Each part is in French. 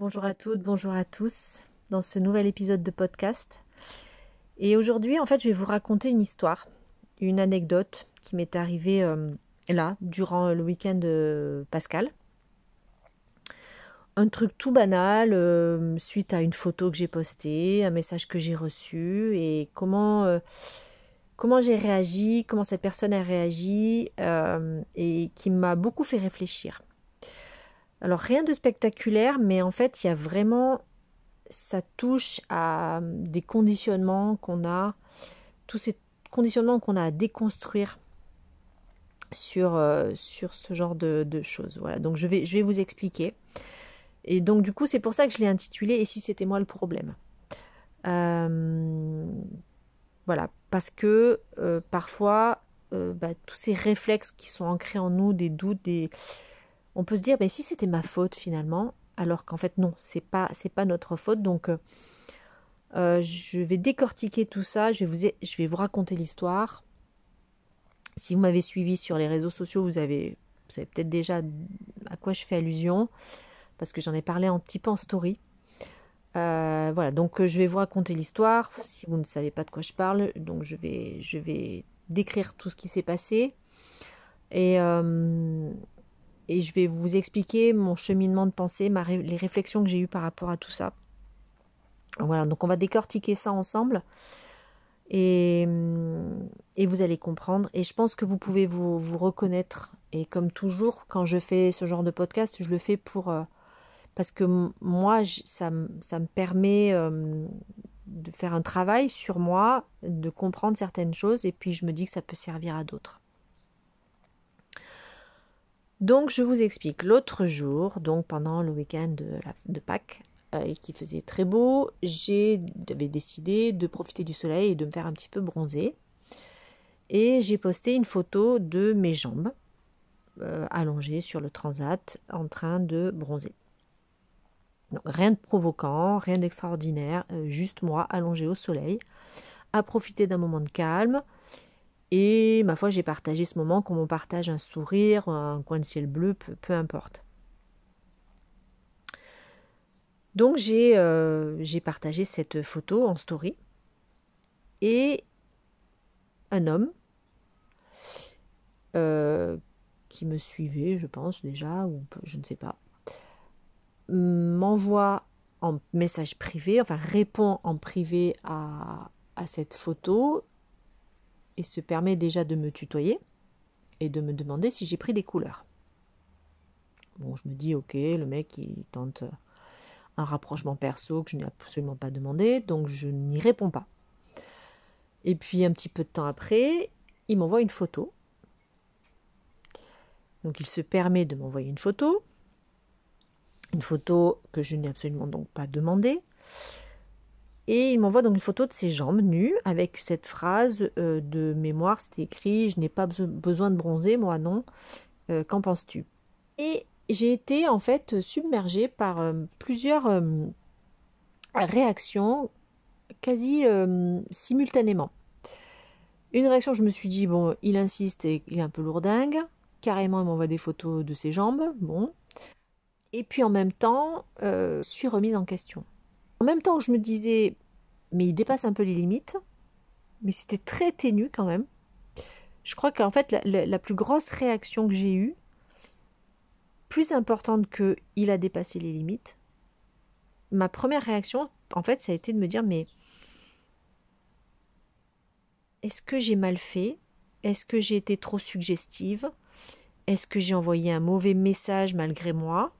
Bonjour à toutes, bonjour à tous dans ce nouvel épisode de podcast. Et aujourd'hui, en fait, je vais vous raconter une histoire, une anecdote qui m'est arrivée là, durant le week-end de Pascal. Un truc tout banal, suite à une photo que j'ai postée, un message que j'ai reçu et comment j'ai réagi, comment cette personne a réagi et qui m'a beaucoup fait réfléchir. Alors rien de spectaculaire, mais en fait, il y a vraiment ça touche à des conditionnements qu'on a, tous ces conditionnements qu'on a à déconstruire sur ce genre de choses. Voilà, donc je vais vous expliquer. Et donc du coup, c'est pour ça que je l'ai intitulé « Et si c'était moi le problème ?» Voilà, parce que parfois, tous ces réflexes qui sont ancrés en nous, des doutes, on peut se dire, si c'était ma faute finalement, alors qu'en fait non, c'est pas notre faute. Donc je vais décortiquer tout ça, je vais vous raconter l'histoire. Si vous m'avez suivi sur les réseaux sociaux, vous savez peut-être déjà à quoi je fais allusion, parce que j'en ai parlé un petit peu en story. Voilà, donc je vais vous raconter l'histoire. Si vous ne savez pas de quoi je parle, donc je vais décrire tout ce qui s'est passé. Et je vais vous expliquer mon cheminement de pensée, les réflexions que j'ai eues par rapport à tout ça. Voilà, donc on va décortiquer ça ensemble et vous allez comprendre. Et je pense que vous pouvez vous reconnaître. Et comme toujours, quand je fais ce genre de podcast, je le fais parce que moi, ça me permet de faire un travail sur moi, de comprendre certaines choses, et puis je me dis que ça peut servir à d'autres. Donc je vous explique. L'autre jour, donc pendant le week-end de Pâques, et qui faisait très beau, j'avais décidé de profiter du soleil et de me faire un petit peu bronzer. Et j'ai posté une photo de mes jambes allongées sur le transat en train de bronzer. Donc rien de provoquant, rien d'extraordinaire, juste moi allongée au soleil, à profiter d'un moment de calme. Et ma foi, j'ai partagé ce moment comme on partage un sourire, un coin de ciel bleu, peu importe. Donc j'ai partagé cette photo en story et un homme qui me suivait, je pense déjà, ou je ne sais pas, m'envoie en message privé, enfin répond en privé à cette photo et se permet déjà de me tutoyer et de me demander si j'ai pris des couleurs. Bon, je me dis ok, le mec il tente un rapprochement perso que je n'ai absolument pas demandé, donc je n'y réponds pas. Et puis un petit peu de temps après, il m'envoie une photo. Donc il se permet de m'envoyer une photo que je n'ai absolument donc pas demandée. Et il m'envoie donc une photo de ses jambes nues avec cette phrase de mémoire, c'était écrit « Je n'ai pas besoin de bronzer, moi non, qu'en penses-tu » Et j'ai été en fait submergée par plusieurs réactions quasi simultanément. Une réaction, je me suis dit, bon, il insiste et il est un peu lourdingue. Carrément, il m'envoie des photos de ses jambes. Bon. Et puis en même temps, je suis remise en question. En même temps, je me disais, mais il dépasse un peu les limites. Mais c'était très ténu quand même. Je crois qu'en fait, la plus grosse réaction que j'ai eue, plus importante que il a dépassé les limites, ma première réaction, en fait, ça a été de me dire, mais est-ce que j'ai mal fait? Est-ce que j'ai été trop suggestive? Est-ce que j'ai envoyé un mauvais message malgré moi?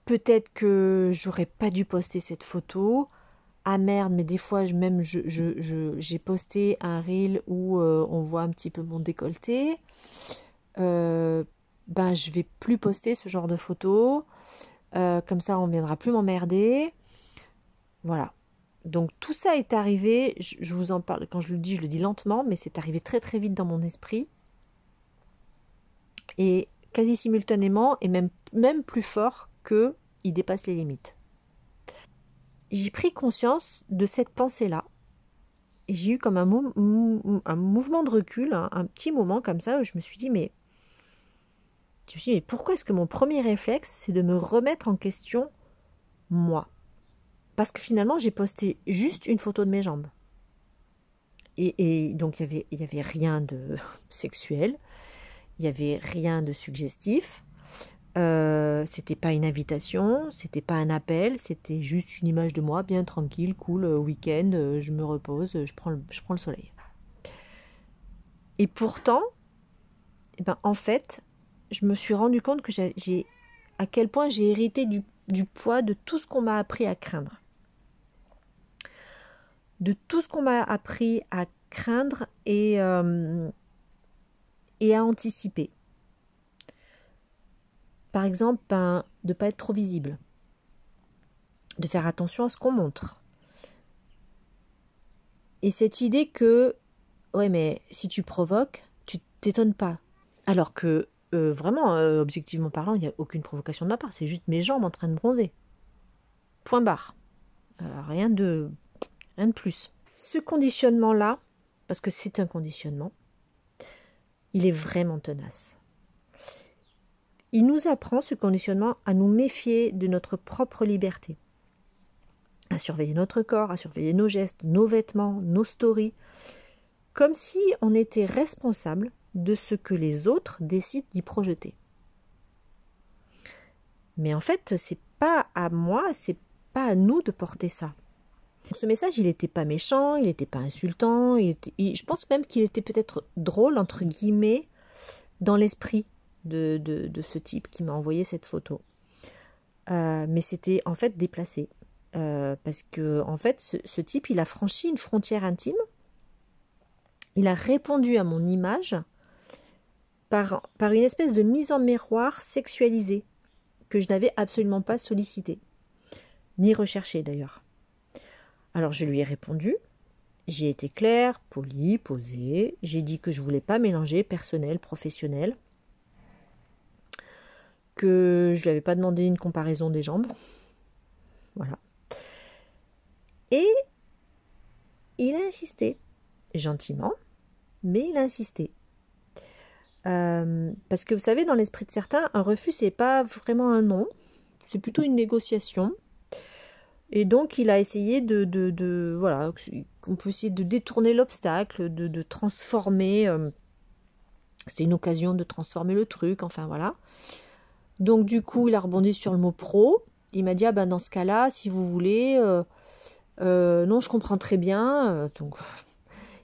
Peut-être que j'aurais pas dû poster cette photo. Ah merde, mais des fois j'ai posté un reel où on voit un petit peu mon décolleté. Je vais plus poster ce genre de photos. Comme ça, on ne viendra plus m'emmerder. Voilà. Donc tout ça est arrivé, je vous en parle, quand je le dis lentement, mais c'est arrivé très très vite dans mon esprit. Et quasi simultanément, et même plus fort que il dépasse les limites. J'ai pris conscience de cette pensée-là. Et j'ai eu comme un mouvement de recul, un petit moment comme ça, où je me suis dit, mais Je me suis dit, mais pourquoi est-ce que mon premier réflexe, c'est de me remettre en question moi? Parce que finalement, j'ai posté juste une photo de mes jambes. Et donc, il y avait rien de sexuel, il n'y avait rien de suggestif. C'était pas une invitation, c'était pas un appel, c'était juste une image de moi bien tranquille, cool, week-end, je me repose, je prends le soleil. Et pourtant, eh ben, en fait, je me suis rendu compte que à quel point j'ai hérité du poids de tout ce qu'on m'a appris à craindre. De tout ce qu'on m'a appris à craindre et à anticiper. Par exemple, de ne pas être trop visible, de faire attention à ce qu'on montre. Et cette idée que, ouais, mais si tu provoques, tu t'étonnes pas. Alors que, vraiment, objectivement parlant, il n'y a aucune provocation de ma part, c'est juste mes jambes en train de bronzer. Point barre. Rien de plus. Ce conditionnement-là, parce que c'est un conditionnement, il est vraiment tenace. Il nous apprend, ce conditionnement, à nous méfier de notre propre liberté, à surveiller notre corps, à surveiller nos gestes, nos vêtements, nos stories, comme si on était responsable de ce que les autres décident d'y projeter. Mais en fait, c'est pas à moi, c'est pas à nous de porter ça. Ce message, il n'était pas méchant, il n'était pas insultant, je pense même qu'il était peut-être drôle, entre guillemets, dans l'esprit de ce type qui m'a envoyé cette photo. Mais c'était en fait déplacé. Parce que en fait, ce type, il a franchi une frontière intime. Il a répondu à mon image par une espèce de mise en miroir sexualisée que je n'avais absolument pas sollicitée, ni recherchée d'ailleurs. Alors je lui ai répondu, j'ai été claire, polie, posée, j'ai dit que je ne voulais pas mélanger personnel, professionnel, que je ne lui avais pas demandé une comparaison des jambes. Voilà. Et il a insisté, gentiment, mais il a insisté. Parce que vous savez, dans l'esprit de certains, un refus, c'est pas vraiment un non, c'est plutôt une négociation. Et donc, il a essayé voilà, on peut essayer de détourner l'obstacle, de transformer. C'était une occasion de transformer le truc, enfin voilà. Donc, du coup, il a rebondi sur le mot pro. Il m'a dit, ah ben dans ce cas-là, si vous voulez, non, je comprends très bien. Donc,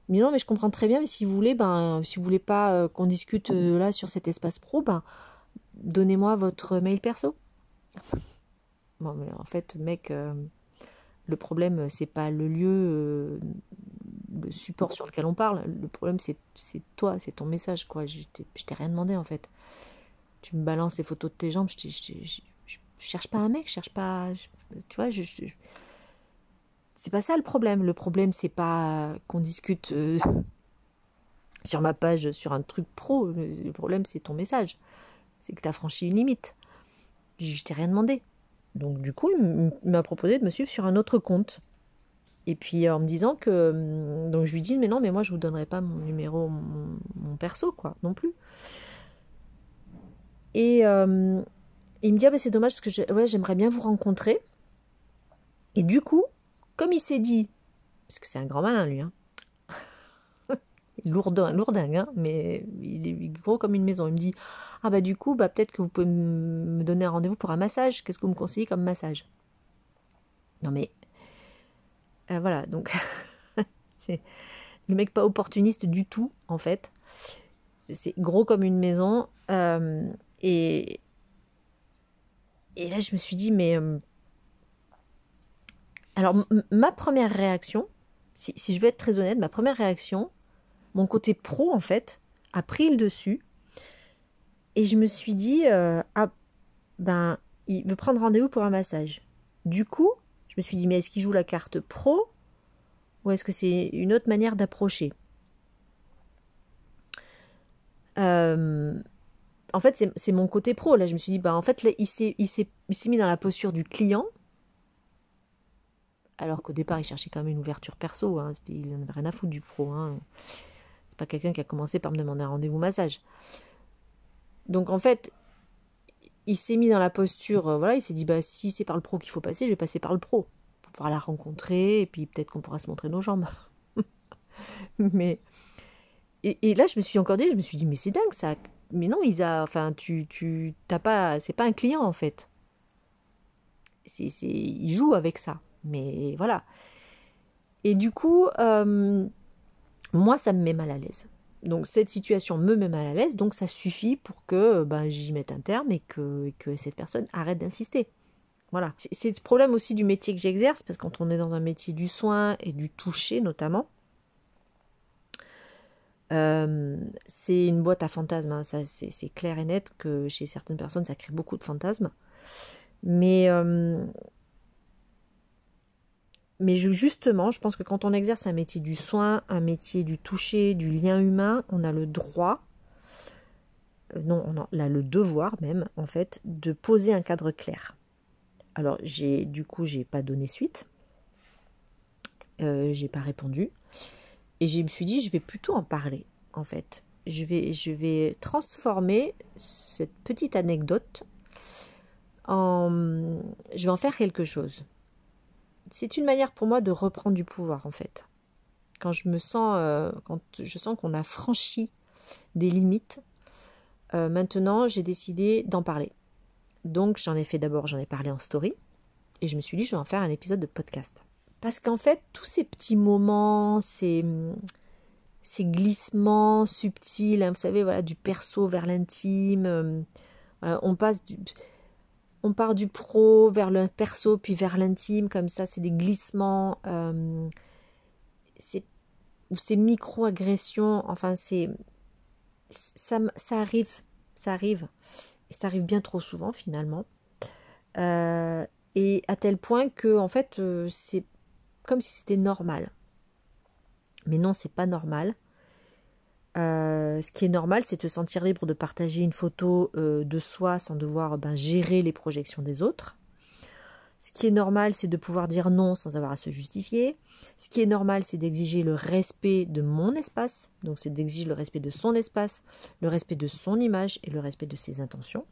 mais non, mais je comprends très bien, mais si vous voulez, si vous voulez pas qu'on discute là sur cet espace pro, donnez-moi votre mail perso. Bon, mais en fait, mec, le problème, c'est pas le lieu, le support sur lequel on parle. Le problème, c'est toi, c'est ton message, quoi. Je t'ai rien demandé, en fait. Tu me balances les photos de tes jambes, je cherche pas un mec, je cherche pas... tu vois, c'est pas ça le problème. Le problème, c'est pas qu'on discute sur ma page, sur un truc pro. Le problème, c'est ton message. C'est que tu as franchi une limite. Je t'ai rien demandé. Donc, du coup, il m'a proposé de me suivre sur un autre compte. Et puis, en me disant que... Donc, je lui dis, mais non, mais moi, je vous donnerai pas mon numéro, mon perso, quoi, non plus. Et il me dit, ah, c'est dommage, parce que ouais, j'aimerais bien vous rencontrer. Et du coup, comme il s'est dit, parce que c'est un grand malin, lui, hein, lourdingue, hein, mais il est gros comme une maison. Il me dit, ah du coup, peut-être que vous pouvez me donner un rendez-vous pour un massage. Qu'est-ce que vous me conseillez comme massage? Non mais, voilà, donc, c'est le mec pas opportuniste du tout, en fait. C'est gros comme une maison. Et là, je me suis dit, mais... alors, ma première réaction, si je veux être très honnête, ma première réaction, mon côté pro, en fait, a pris le dessus. Et je me suis dit, il veut prendre rendez-vous pour un massage. Du coup, je me suis dit, mais est-ce qu'il joue la carte pro ou est-ce que c'est une autre manière d'approcher? En fait, c'est mon côté pro. Là, je me suis dit, en fait, là, il s'est mis dans la posture du client. Alors qu'au départ, il cherchait quand même une ouverture perso. Hein. Il n'en avait rien à foutre du pro. Hein. C'est pas quelqu'un qui a commencé par me demander un rendez-vous massage. Donc, en fait, il s'est mis dans la posture, voilà, il s'est dit, bah, si c'est par le pro qu'il faut passer, je vais passer par le pro. Pour pouvoir la rencontrer, et puis peut-être qu'on pourra se montrer nos jambes. Mais, et là, je me suis encore dit, je me suis dit, mais c'est dingue ça. Mais non, enfin, t'as pas, c'est pas un client en fait. Il joue avec ça. Mais voilà. Et du coup, moi, ça me met mal à l'aise. Donc cette situation me met mal à l'aise, donc ça suffit pour que ben, j'y mette un terme et que cette personne arrête d'insister. Voilà. C'est le problème aussi du métier que j'exerce, parce que quand on est dans un métier du soin et du toucher notamment, c'est une boîte à fantasmes, hein. Ça, c'est clair et net que chez certaines personnes, ça crée beaucoup de fantasmes. Mais, justement, je pense que quand on exerce un métier du soin, un métier du toucher, du lien humain, on a le droit, non, on a le devoir même, en fait, de poser un cadre clair. Alors, du coup, j'ai pas donné suite, j'ai pas répondu, et je me suis dit, je vais plutôt en parler, en fait. Je vais transformer cette petite anecdote je vais en faire quelque chose. C'est une manière pour moi de reprendre du pouvoir, en fait. Quand je sens qu'on a franchi des limites, maintenant j'ai décidé d'en parler. Donc j'en ai parlé en story, et je me suis dit, je vais en faire un épisode de podcast. Parce qu'en fait, tous ces petits moments, ces glissements subtils, hein, vous savez, voilà, du perso vers l'intime, on part du pro vers le perso, puis vers l'intime, comme ça, c'est des glissements, ces micro-agressions, enfin, ça arrive, et ça arrive bien trop souvent finalement, et à tel point que, en fait, c'est comme si c'était normal. Mais non, c'est pas normal. Ce qui est normal, c'est de se sentir libre de partager une photo de soi sans devoir gérer les projections des autres. Ce qui est normal, c'est de pouvoir dire non sans avoir à se justifier. Ce qui est normal, c'est d'exiger le respect de mon espace. Donc c'est d'exiger le respect de son espace, le respect de son image et le respect de ses intentions.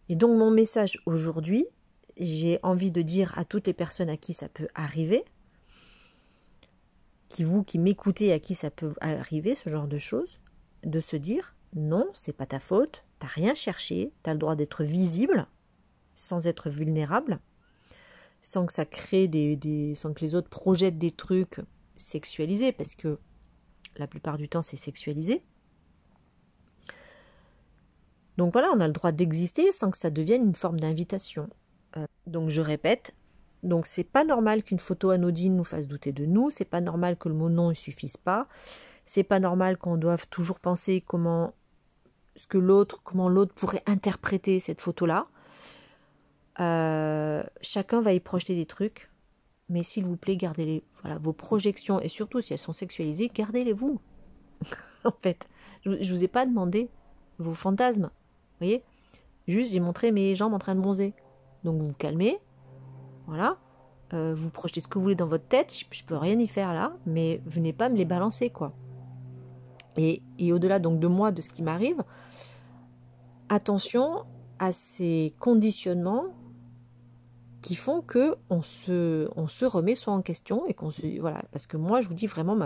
Et donc mon message aujourd'hui, j'ai envie de dire à toutes les personnes à qui ça peut arriver, qui m'écoutez, à qui ça peut arriver, ce genre de choses, de se dire non, c'est pas ta faute, t'as rien cherché, t'as le droit d'être visible sans être vulnérable, sans que ça crée sans que les autres projettent des trucs sexualisés, parce que la plupart du temps c'est sexualisé. Donc voilà, on a le droit d'exister sans que ça devienne une forme d'invitation. Donc je répète, donc c'est pas normal qu'une photo anodine nous fasse douter de nous, c'est pas normal que le mot non ne suffise pas, c'est pas normal qu'on doive toujours penser comment l'autre pourrait interpréter cette photo-là. Chacun va y projeter des trucs, mais s'il vous plaît, gardez-les. Voilà, vos projections, et surtout si elles sont sexualisées, gardez-les vous. En fait, je vous ai pas demandé vos fantasmes, vous voyez. Juste, j'ai montré mes jambes en train de bronzer. Donc vous vous calmez, voilà. Vous projetez ce que vous voulez dans votre tête, je peux rien y faire là, mais venez pas me les balancer, quoi. Et au-delà donc de moi, de ce qui m'arrive, attention à ces conditionnements qui font que on se remet soi en question, et voilà, parce que moi je vous dis vraiment,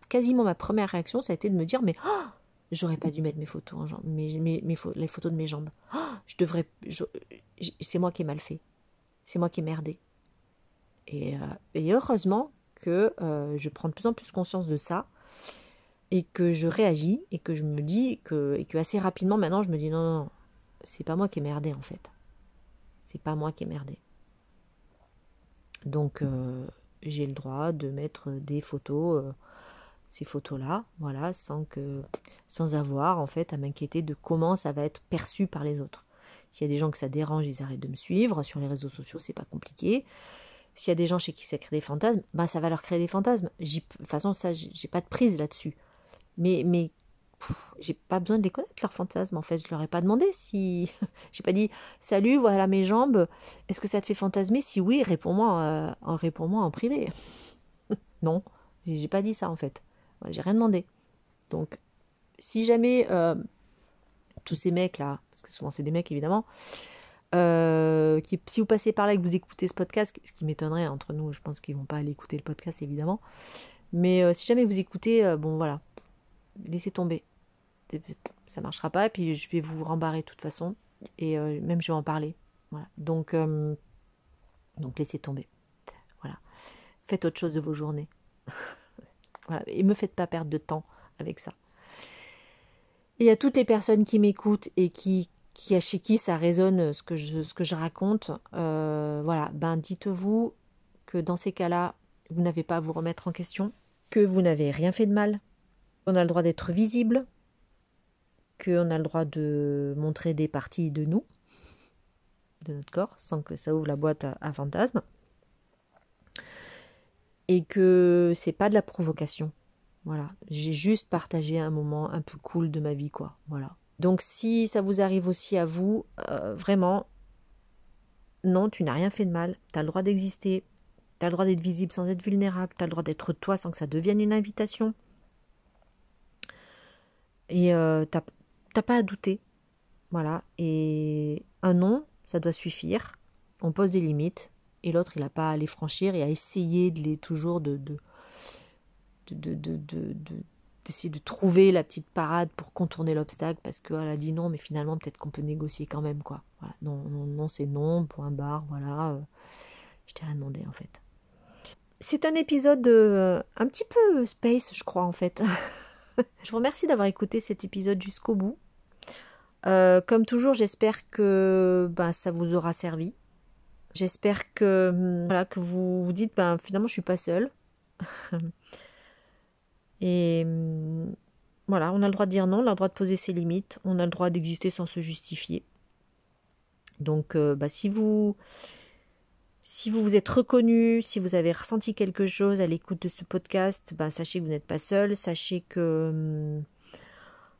quasiment ma première réaction, ça a été de me dire, mais j'aurais pas dû mettre mes photos en jambes, les photos de mes jambes. C'est moi qui ai mal fait, c'est moi qui ai merdé. Et heureusement que je prends de plus en plus conscience de ça, et que je réagis, et que je me dis et que assez rapidement maintenant je me dis non, c'est pas moi qui ai merdé en fait. C'est pas moi qui ai merdé. Donc j'ai le droit de mettre des photos, ces photos-là, voilà, sans avoir en fait à m'inquiéter de comment ça va être perçu par les autres. S'il y a des gens que ça dérange, ils arrêtent de me suivre. Sur les réseaux sociaux, c'est pas compliqué. S'il y a des gens chez qui ça crée des fantasmes, ça va leur créer des fantasmes. De toute façon, ça, j'ai pas de prise là-dessus. Mais j'ai pas besoin de les connaître, leurs fantasmes, en fait. Je leur ai pas demandé si... J'ai pas dit, salut, voilà mes jambes, est-ce que ça te fait fantasmer? Si oui, réponds-moi en privé. Non, j'ai pas dit ça, en fait. J'ai rien demandé. Donc, si jamais tous ces mecs là, parce que souvent c'est des mecs évidemment, si vous passez par là et que vous écoutez ce podcast, ce qui m'étonnerait entre nous, je pense qu'ils vont pas aller écouter le podcast évidemment, mais si jamais vous écoutez, bon voilà, laissez tomber, ça marchera pas, et puis je vais vous rembarrer de toute façon, et même je vais en parler, voilà, donc laissez tomber, voilà, faites autre chose de vos journées, voilà, et me faites pas perdre de temps avec ça. Et à toutes les personnes qui m'écoutent et chez qui ça résonne ce que je raconte, voilà, ben dites-vous que dans ces cas-là, vous n'avez pas à vous remettre en question, que vous n'avez rien fait de mal, qu'on a le droit d'être visible, qu'on a le droit de montrer des parties de nous, de notre corps, sans que ça ouvre la boîte à fantasmes, et que c'est pas de la provocation. Voilà, j'ai juste partagé un moment un peu cool de ma vie, quoi. Voilà. Donc si ça vous arrive aussi à vous, vraiment, non, tu n'as rien fait de mal. Tu as le droit d'exister. Tu as le droit d'être visible sans être vulnérable. Tu as le droit d'être toi sans que ça devienne une invitation. Et t'as pas à douter. Voilà. Et un non, ça doit suffire. On pose des limites. Et l'autre, il n'a pas à les franchir et à essayer de les toujours d'essayer de trouver la petite parade pour contourner l'obstacle parce qu'elle a dit non, mais finalement peut-être qu'on peut négocier quand même, quoi. Voilà. Non, non, non, c'est non, point barre, voilà. Je t'ai rien demandé en fait. C'est un épisode un petit peu space, je crois en fait. Je vous remercie d'avoir écouté cet épisode jusqu'au bout. Comme toujours, j'espère que ça vous aura servi. J'espère que, voilà, que vous vous dites finalement je suis pas seule. Et voilà, on a le droit de dire non, on a le droit de poser ses limites, on a le droit d'exister sans se justifier. Donc si vous vous êtes reconnu, si vous avez ressenti quelque chose à l'écoute de ce podcast, sachez que vous n'êtes pas seul, sachez que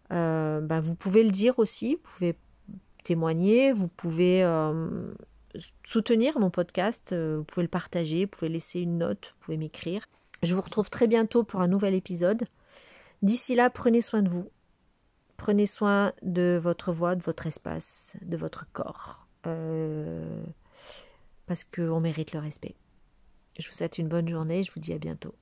vous pouvez le dire aussi, vous pouvez témoigner, vous pouvez soutenir mon podcast, vous pouvez le partager, vous pouvez laisser une note, vous pouvez m'écrire. Je vous retrouve très bientôt pour un nouvel épisode. D'ici là, prenez soin de vous. Prenez soin de votre voix, de votre espace, de votre corps. Parce qu'on mérite le respect. Je vous souhaite une bonne journée et je vous dis à bientôt.